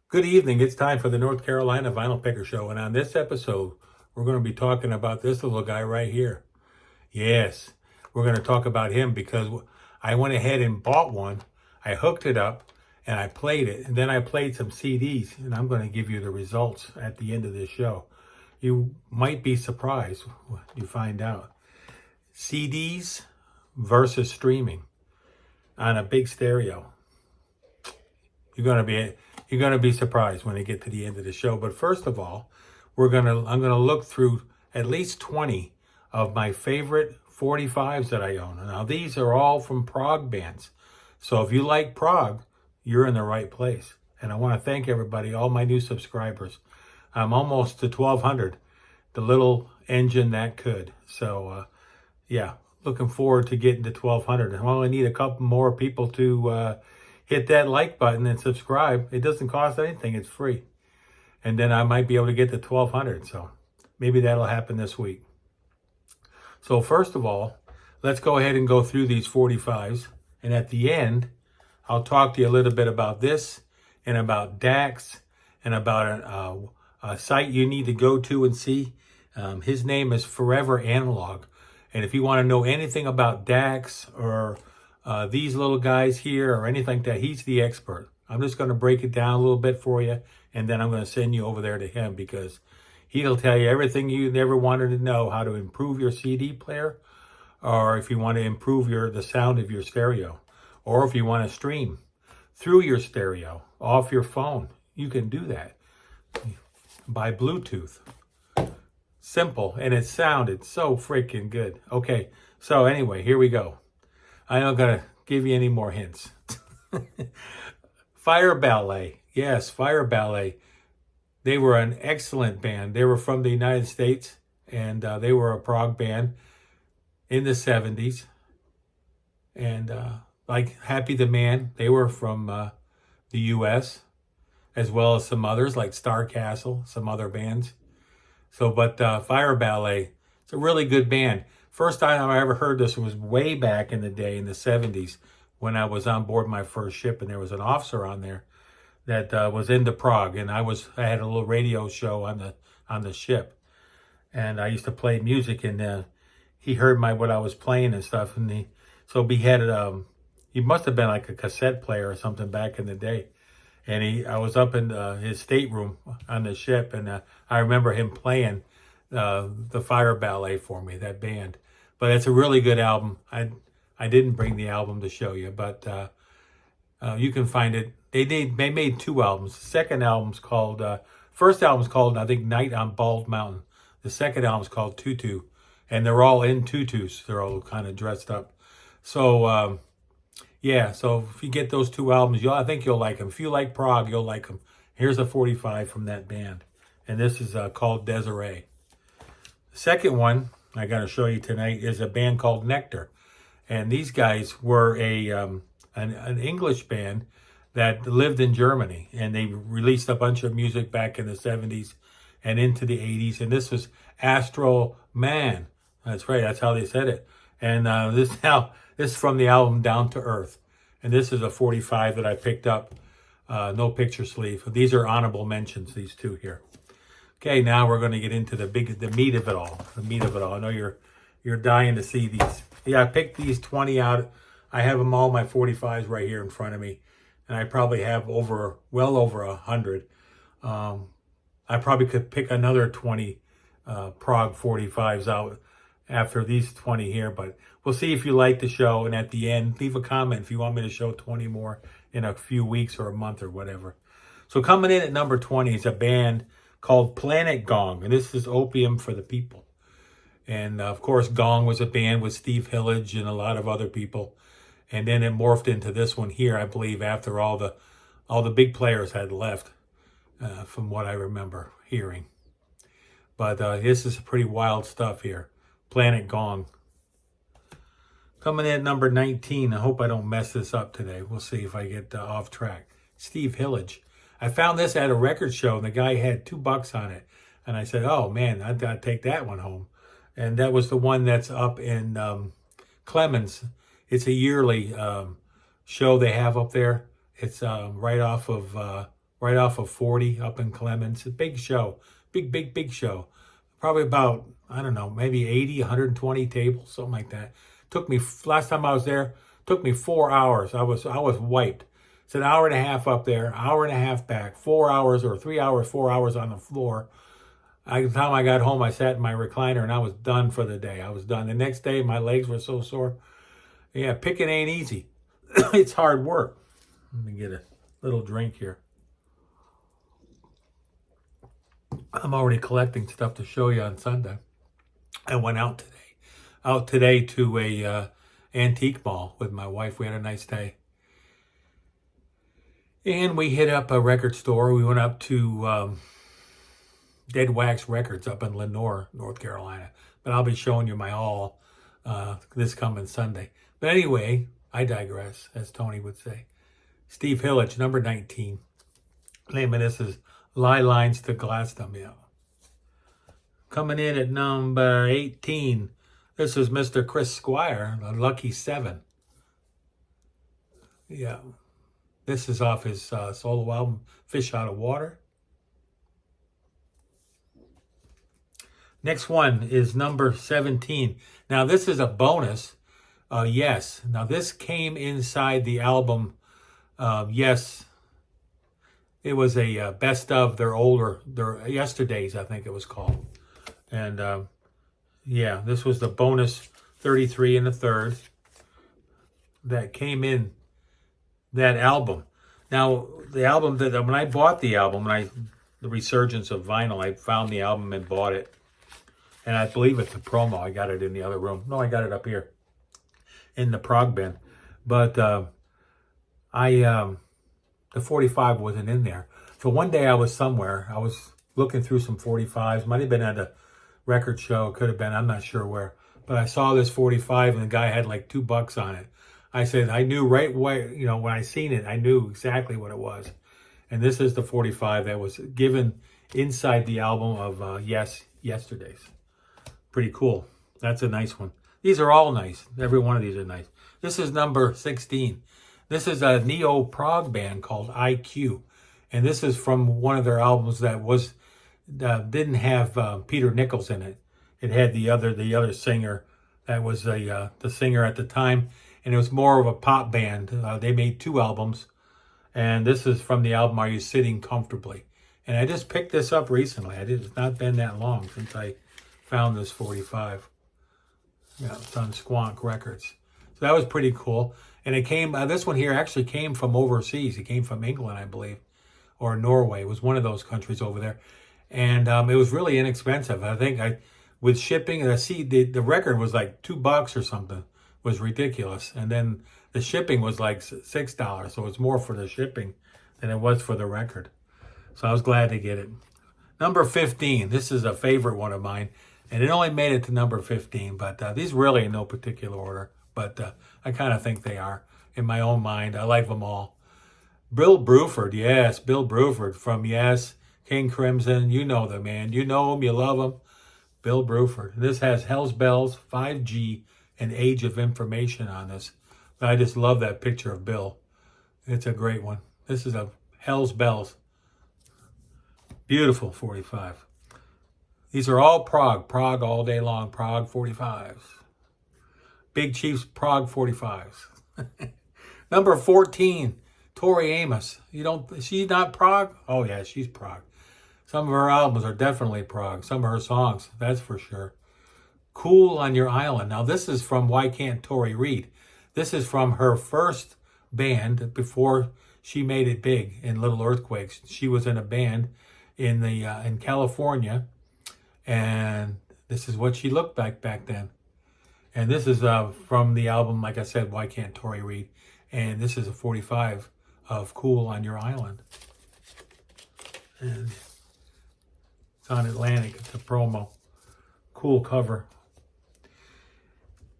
Good evening. It's time for the North Carolina Vinyl Picker Show. And on this episode, we're going to be talking about this little guy right here. Yes, we're going to talk about him because I went ahead and bought one. I hooked it up and I played it. And then I played some CDs. And I'm going to give you the results at the end of this show. You might be surprised when you find out. CDs versus streaming on a big stereo. You're going to be surprised when they get to the end of the show. But first of all, I'm going to look through at least 20 of my favorite 45s that I own. Now these are all from Prog bands. So if you like Prog, you're in the right place. And I want to thank everybody, all my new subscribers. I'm almost to 1,200, the little engine that could. So yeah, looking forward to getting to 1,200. I only need a couple more people to hit that like button and subscribe. It doesn't cost anything. It's free. And then I might be able to get to 1,200. So maybe that'll happen this week. So first of all, let's go ahead and go through these 45s. And at the end, I'll talk to you a little bit about this and about DAX and about a site you need to go to and see. His name is Forever Analog. And if you want to know anything about DAX or these little guys here or anything like that, he's the expert. I'm just going to break it down a little bit for you, and then I'm going to send you over there to him because he'll tell you everything you never wanted to know, how to improve your CD player, or if you want to improve the sound of your stereo, or if you want to stream through your stereo off your phone. You can do that by Bluetooth. Simple, and it sounded so freaking good. Okay, so anyway, here we go. I'm not going to give you any more hints. Fire Ballet. Yes, Fire Ballet. They were an excellent band. They were from the United States, and they were a prog band in the 70s. And like Happy the Man, they were from the U.S., as well as some others like Star Castle, some other bands. So, but Fire Ballet, it's a really good band. First time I ever heard this was way back in the day in the 70s when I was on board my first ship, and there was an officer on there that was into Prog, and I had a little radio show on the ship, and I used to play music, and he heard what I was playing and stuff, and he must have been like a cassette player or something back in the day, and I was up in his stateroom on the ship, and I remember him playing the Fire Ballet for me, that band. But it's a really good album. I didn't bring the album to show you, but you can find it. They made two albums. The second album's called, first album's called, I think, Night on Bald Mountain. The second album's called Tutu, and they're all in tutus. They're all kind of dressed up. So, yeah, so if you get those two albums, I think you'll like them. If you like Prog, you'll like them. Here's a 45 from that band, and this is called Desiree. The second one I got to show you tonight is a band called Nectar. And these guys were an English band that lived in Germany. And they released a bunch of music back in the 70s and into the 80s. And this was Astro Man. That's right. That's how they said it. And this is from the album Down to Earth. And this is a 45 that I picked up. No picture sleeve. These are honorable mentions, these two here. Okay, now we're going to get into the meat of it all. The meat of it all. I know you're dying to see these. Yeah, I picked these 20 out. I have them all, my 45s right here in front of me. And I probably have well over 100. I probably could pick another 20 Prog 45s out after these 20 here. But we'll see if you like the show. And at the end, leave a comment if you want me to show 20 more in a few weeks or a month or whatever. So coming in at number 20 is a band called Planet Gong, and this is Opium for the People. And of course, Gong was a band with Steve Hillage and a lot of other people, and then it morphed into this one here, I believe, after all the big players had left, from what I remember hearing. But this is pretty wild stuff here. Planet Gong. Coming in at number 19. I hope I don't mess this up today. We'll see if I get off track. Steve Hillage. I found this at a record show, and the guy had $2 on it. And I said, oh, man, I've got to take that one home. And that was the one that's up in Clemens. It's a yearly show they have up there. It's right off of right off of 40 up in Clemens. A big show, big show. Probably about, I don't know, maybe 80, 120 tables, something like that. Took me, last time I was there, took me 4 hours. I was wiped. It's an hour and a half up there, hour and a half back, 4 hours or 3 hours, 4 hours on the floor. By the time I got home, I sat in my recliner and I was done for the day. I was done. The next day, my legs were so sore. Yeah, picking ain't easy. It's hard work. Let me get a little drink here. I'm already collecting stuff to show you on Sunday. I went out today to a antique mall with my wife. We had a nice day. And we hit up a record store. We went up to Dead Wax Records up in Lenoir, North Carolina. But I'll be showing you my haul this coming Sunday. But anyway, I digress, as Tony would say. Steve Hillage, number 19. Name of this is Lie Lines to Glastonbury. Yeah. Coming in at number 18. This is Mr. Chris Squire, the Lucky 7. Yeah. This is off his solo album, Fish Out of Water. Next one is number 17. Now, this is a bonus. Yes. Now, this came inside the album. Yes. It was a best of their Yesterdays, I think it was called. And, yeah, this was the bonus 33 and a third that came in that album. Now, the album that when I bought the album, the resurgence of vinyl, I found the album and bought it. And I believe it's a promo. I got it in the other room. No, I got it up here in the Prog bin. But the 45 wasn't in there. So one day I was somewhere. I was looking through some 45s. Might have been at a record show. Could have been. I'm not sure where. But I saw this 45 and the guy had like $2 on it. I said, I knew right away, when I seen it, I knew exactly what it was. And this is the 45 that was given inside the album of Yesterdays. Pretty cool. That's a nice one. These are all nice. Every one of these are nice. This is number 16. This is a neo-prog band called IQ. And this is from one of their albums that was didn't have Peter Nichols in it. It had the other singer that was the singer at the time. And it was more of a pop band. They made 2 albums. And this is from the album Are You Sitting Comfortably? And I just picked this up recently. It's not been that long since I found this 45. Yeah, it's on Squonk Records. So that was pretty cool. And it came, this one here actually came from overseas. It came from England, I believe, or Norway. It was one of those countries over there. And it was really inexpensive. I think with shipping, the record was like $2 or something. It was ridiculous. And then the shipping was like $6. So it's more for the shipping than it was for the record. So I was glad to get it. Number 15. This is a favorite one of mine. And it only made it to number 15. But these really in no particular order. But I kind of think they are in my own mind. I like them all. Bill Bruford. Yes, Bill Bruford from Yes, King Crimson. You know the man. You know him. You love him. Bill Bruford. This has Hell's Bells, 5G, and Age of Information on this. But I just love that picture of Bill. It's a great one. This is a Hell's Bells. Beautiful 45. These are all Prog all day long. Prog 45s. Big Chief's Prog 45s. Number 14, Tori Amos. She's not Prog? Oh yeah, she's Prog. Some of her albums are definitely Prog. Some of her songs, that's for sure. Cool on Your Island. Now this is from Why Can't Tori Read? This is from her first band before she made it big in Little Earthquakes. She was in a band in California, and this is what she looked like back then. And this is from the album, like I said, Why Can't Tori Read? And this is a 45 of Cool on Your Island. And it's on Atlantic. It's a promo. Cool cover.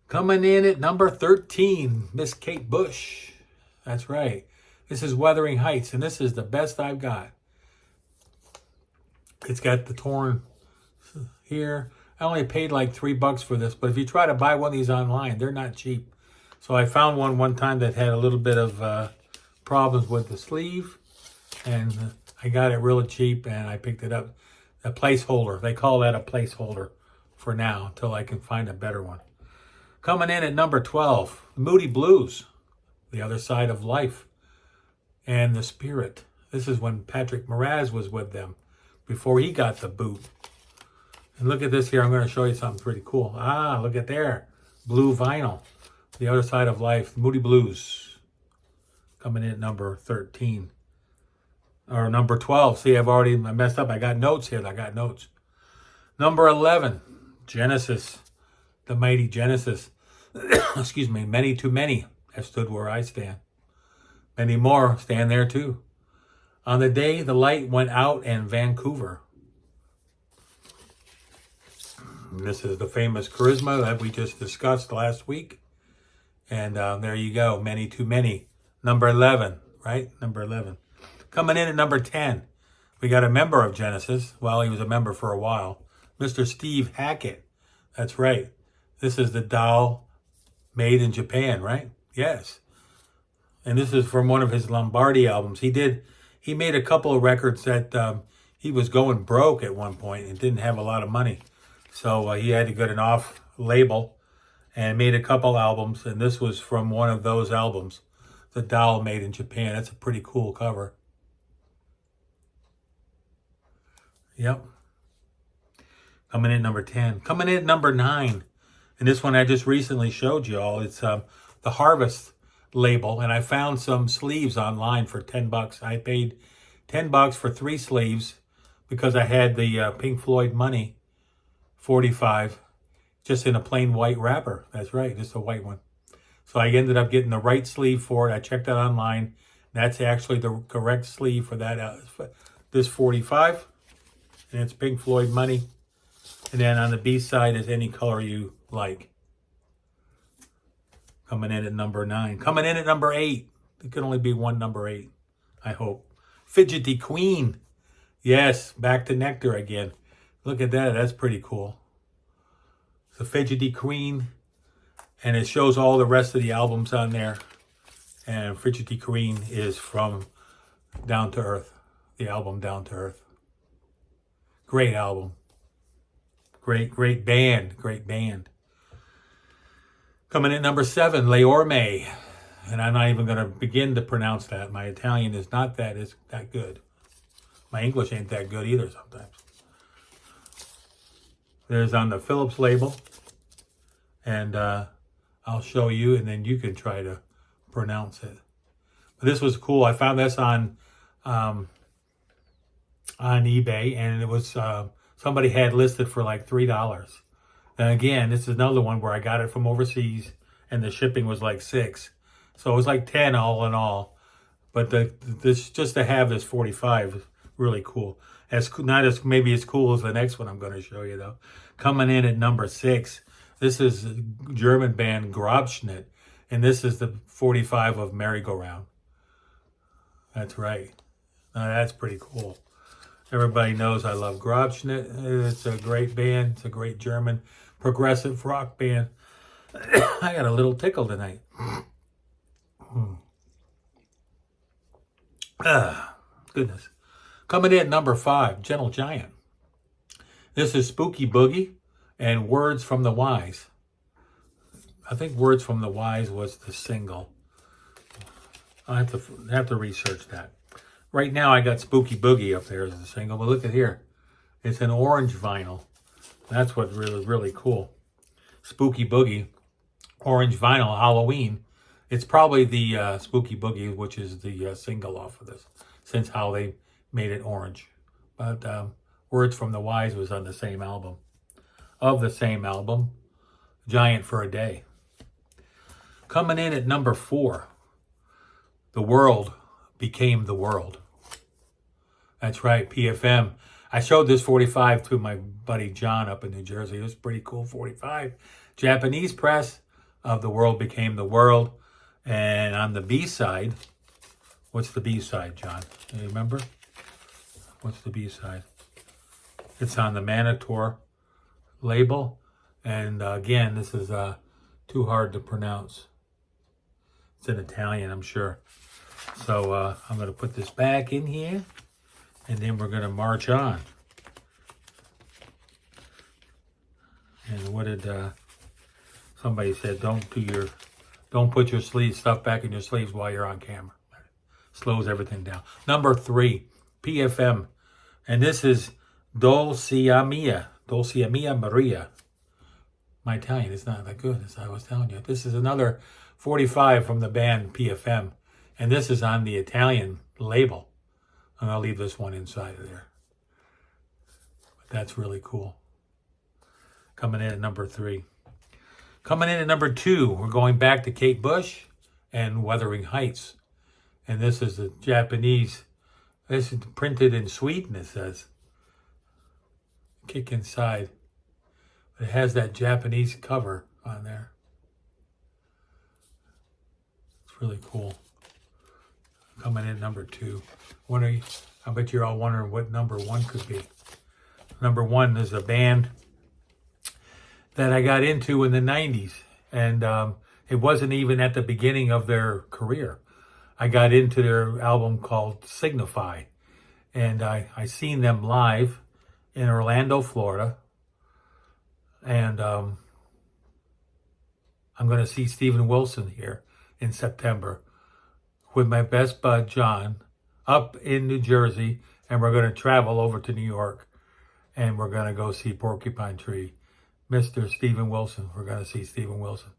Coming in at number 13, Miss Kate Bush. That's right. This is Wuthering Heights, and this is the best I've got. It's got the torn here. I only paid like $3 for this, but if you try to buy one of these online, they're not cheap. So I found one time that had a little bit of problems with the sleeve, and I got it really cheap and I picked it up. A placeholder. They call that a placeholder for now until I can find a better one. Coming in at number 12, Moody Blues, The Other Side of Life, and The Spirit. This is when Patrick Moraz was with them before he got the boot. And look at this here. I'm going to show you something pretty cool. Ah, look at there. Blue vinyl. The Other Side of Life. Moody Blues. Coming in at number 13. Or number 12. See, I've already messed up. I got notes here. I got notes. Number 11. Genesis. The Mighty Genesis. Excuse me. Many Too Many have stood where I stand. Many more stand there too. On the day the light went out in Vancouver. And this is the famous Charisma that we just discussed last week. And there you go. Many Too Many. Number 11, right? Number 11. Coming in at number 10, we got a member of Genesis. Well, he was a member for a while. Mr. Steve Hackett. That's right. This is the doll made in Japan, right? Yes. And this is from one of his Lombardi albums. He made a couple of records that he was going broke at one point and didn't have a lot of money. So he had to get an off label and made a couple albums. And this was from one of those albums, The Doll Made in Japan. That's a pretty cool cover. Yep. Coming in number 10. Coming in at number 9. And this one I just recently showed you all. It's the Harvest label. And I found some sleeves online for $10. I paid $10 for 3 sleeves because I had the Pink Floyd Money 45 just in a plain white wrapper. That's right, just a white one. So I ended up getting the right sleeve for it. I checked it online. That's actually the correct sleeve for that. This 45. And it's Pink Floyd Money. And then on the B side is any color you like. Coming in at number 9. Coming in at number 8. There can only be one number 8, I hope. Fidgety Queen. Yes, back to Nectar again. Look at that. That's pretty cool. It's a Fidgety Queen. And it shows all the rest of the albums on there. And Fidgety Queen is from Down to Earth. The album Down to Earth. Great album. Great band. Great band. Coming in at number 7, Le Orme. And I'm not even going to begin to pronounce that. My Italian is not that good. My English ain't that good either sometimes. There's on the Phillips label. And I'll show you, and then you can try to pronounce it. But this was cool. I found this on eBay, and it was somebody had listed for like $3. And again, this is another one where I got it from overseas, and the shipping was like $6. So it was like 10 all in all. But this just to have this 45 is really cool. Not as maybe as cool as the next one I'm going to show you though. Coming in at number 6, this is a German band Grabschnitt, and this is the 45 of Merry Go Round. That's right. Now that's pretty cool. Everybody knows I love Grabschnitt. It's a great band. It's a great German progressive rock band. I got a little tickle tonight. Goodness. Coming in at number 5, Gentle Giant. This is Spooky Boogie and Words from the Wise. I think Words from the Wise was the single. I have to research that. Right now I got Spooky Boogie up there as the single, but look at here. It's an orange vinyl. That's what's really cool. Spooky Boogie, orange vinyl, Halloween. It's probably the Spooky Boogie, which is the single off of this, since how they made it orange. But Words from the Wise was on the same album. Of the same album, Giant for a Day. Coming in at number 4, The World Became the World. That's right, PFM. I showed this 45 to my buddy John up in New Jersey. It was pretty cool 45. Japanese press of The World Became the World. And on the B-side, what's the B-side, John? Do you remember? What's the B-side? It's on the Manitor label. And again, this is too hard to pronounce. It's in Italian, I'm sure. So I'm going to put this back in here. And then we're going to march on. And what did somebody said? Don't put your stuff back in your sleeves while you're on camera. Slows everything down. Number 3, PFM, and this is Dolce Mia Maria. My Italian is not that good, as I was telling you. This is another 45 from the band PFM, and this is on the Italian label. And I'll leave this one inside of there. But that's really cool. Coming in at number 3. Coming in at number 2, we're going back to Kate Bush and Wuthering Heights. And this is the Japanese. This is printed in Sweden, it says. Kick inside. It has that Japanese cover on there. It's really cool. Coming in at number 2. I bet you're all wondering what number 1 could be. Number 1 is a band that I got into in the 90s. And it wasn't even at the beginning of their career. I got into their album called Signify. And I seen them live in Orlando, Florida. And I'm going to see Steven Wilson here in September with my best bud, John, up in New Jersey. And we're going to travel over to New York. And we're going to go see Porcupine Tree. Mr. Steven Wilson. We're going to see Steven Wilson.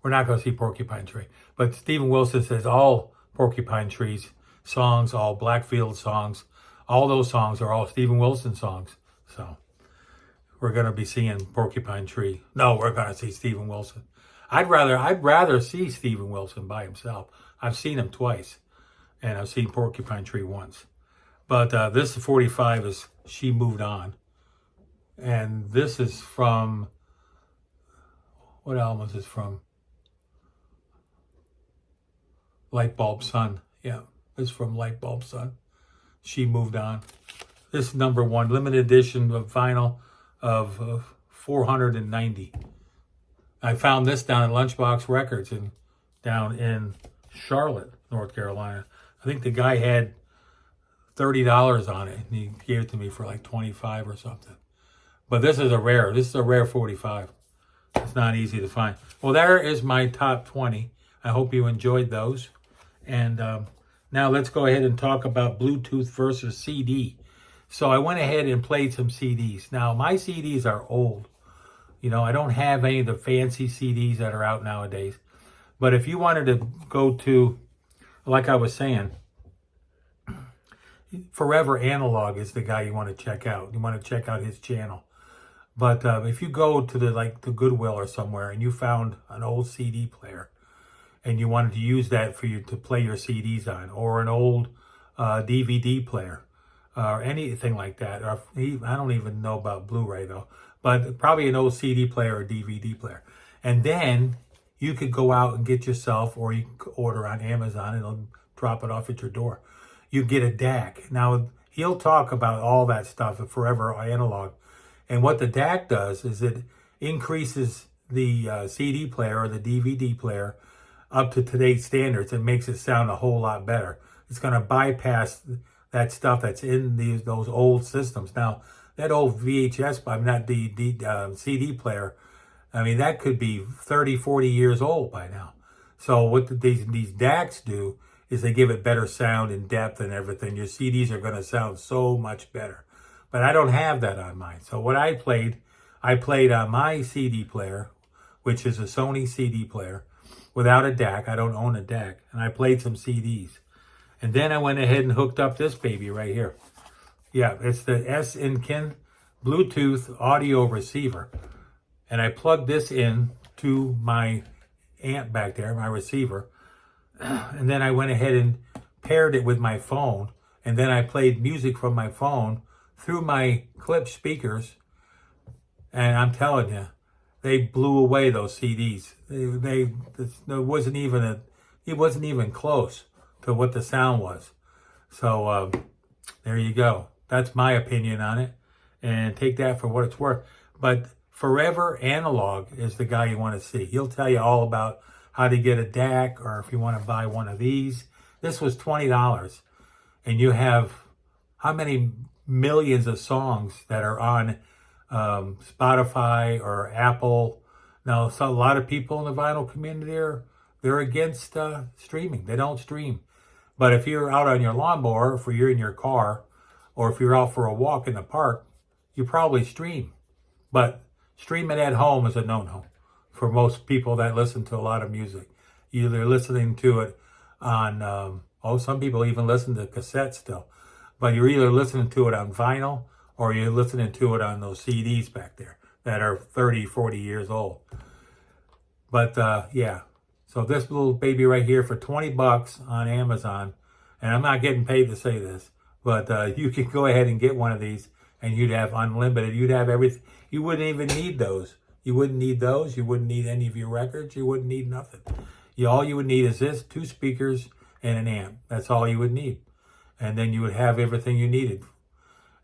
We're not going to see Porcupine Tree. But Steven Wilson says all Porcupine Tree's songs, all Blackfield songs, all those songs are all Steven Wilson songs. So we're going to be seeing Porcupine Tree. No, we're going to see Steven Wilson. I'd rather see Steven Wilson by himself. I've seen him twice, and I've seen Porcupine Tree once. But this 45 is She Moved On. And this is from, what album is this from? Lightbulb Sun. Yeah, this is from Lightbulb Sun. She Moved On. This is number 1, limited edition of vinyl of 490. I found this down at Lunchbox Records down in Charlotte, North Carolina. I think the guy had $30 on it, and he gave it to me for like 25 or something. But this is a rare 45. It's not easy to find. Well, there is my top 20. I hope you enjoyed those. And now let's go ahead and talk about Bluetooth versus CD. So I went ahead and played some CDs. Now, my CDs are old. You know, I don't have any of the fancy CDs that are out nowadays. But if you wanted to go to, like I was saying, Forever Analog is the guy you want to check out. You want to check out his channel. But if you go to the Goodwill or somewhere and you found an old CD player and you wanted to use that for you to play your CDs on, or an old DVD player or anything like that, or I don't even know about Blu-ray though, but probably an old CD player or DVD player. And then you could go out and get yourself, or you could order on Amazon and it'll drop it off at your door. You get a DAC. Now, he'll talk about all that stuff at Forever Analog. And what the DAC does is it increases the CD player or the DVD player up to today's standards and makes it sound a whole lot better. It's going to bypass that stuff that's in those old systems. Now, that old VHS, not the CD player, I mean, that could be 30, 40 years old by now. So what these DACs do is they give it better sound and depth and everything. Your CDs are going to sound so much better. But I don't have that on mine. So what I played on my CD player, which is a Sony CD player, without a DAC. I don't own a DAC. And I played some CDs. And then I went ahead and hooked up this baby right here. Yeah, it's the S-Inkin Bluetooth audio receiver. And I plugged this in to my amp back there, my receiver. And then I went ahead and paired it with my phone. And then I played music from my phone through my clip speakers. And I'm telling you, they blew away those CDs. It wasn't even close to what the sound was. So there you go. That's my opinion on it. And take that for what it's worth. But Forever Analog is the guy you want to see. He'll tell you all about how to get a DAC, or if you want to buy one of these. This was $20. And you have how many millions of songs that are on Spotify or Apple. Now, so a lot of people in the vinyl community they're against streaming. They don't stream. But if you're out on your lawnmower, if you're in your car, or if you're out for a walk in the park, you probably stream. But streaming at home is a no-no for most people that listen to a lot of music. Either listening to it on, some people even listen to cassette still. But you're either listening to it on vinyl or you're listening to it on those CDs back there that are 30, 40 years old. But yeah, so this little baby right here for 20 bucks on Amazon, and I'm not getting paid to say this, but you can go ahead and get one of these and you'd have unlimited. You'd have everything. You wouldn't even need those. You wouldn't need those. You wouldn't need any of your records. You wouldn't need nothing. All you would need is this, 2 speakers and an amp. That's all you would need. And then you would have everything you needed.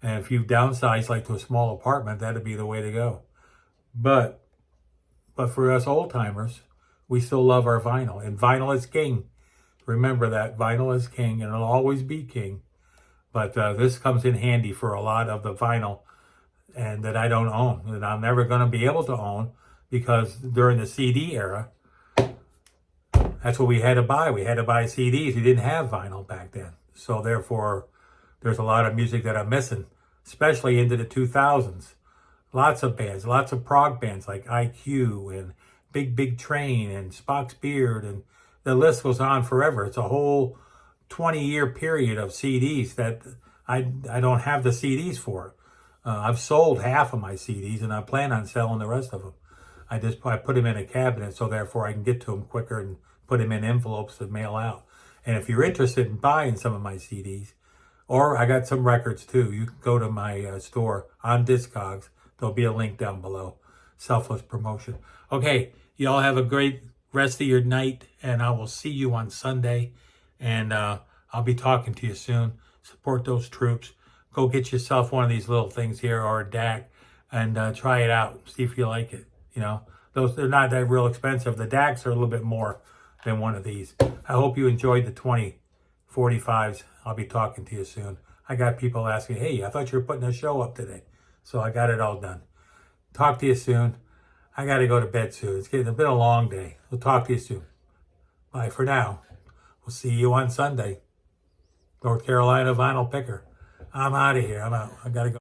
And if you downsize like to a small apartment, that'd be the way to go. But for us old timers, we still love our vinyl. And vinyl is king. Remember that. Vinyl is king, and it'll always be king. But this comes in handy for a lot of the vinyl and that I don't own, that I'm never going to be able to own, because during the CD era, that's what we had to buy. We had to buy CDs. We didn't have vinyl back then. So therefore, there's a lot of music that I'm missing, especially into the 2000s. Lots of bands, lots of prog bands like IQ and Big Big Train and Spock's Beard, and the list goes on forever. It's a whole 20-year period of CDs that I don't have the CDs for. I've sold half of my CDs, and I plan on selling the rest of them. I put them in a cabinet, so therefore I can get to them quicker and put them in envelopes to mail out. And if you're interested in buying some of my CDs, or I got some records too, you can go to my store on Discogs. There'll be a link down below. Selfless promotion. Okay, y'all have a great rest of your night, and I will see you on Sunday. And I'll be talking to you soon. Support those troops. Go get yourself one of these little things here or a DAC and try it out. See if you like it. You know, they're not that real expensive. The DACs are a little bit more than one of these. I hope you enjoyed the 45's. I'll be talking to you soon. I got people asking, hey, I thought you were putting a show up today. So I got it all done. Talk to you soon. I got to go to bed soon. It's been a long day. We'll talk to you soon. Bye for now. We'll see you on Sunday. North Carolina Vinyl Picker. I'm out of here. I'm out. I got to go.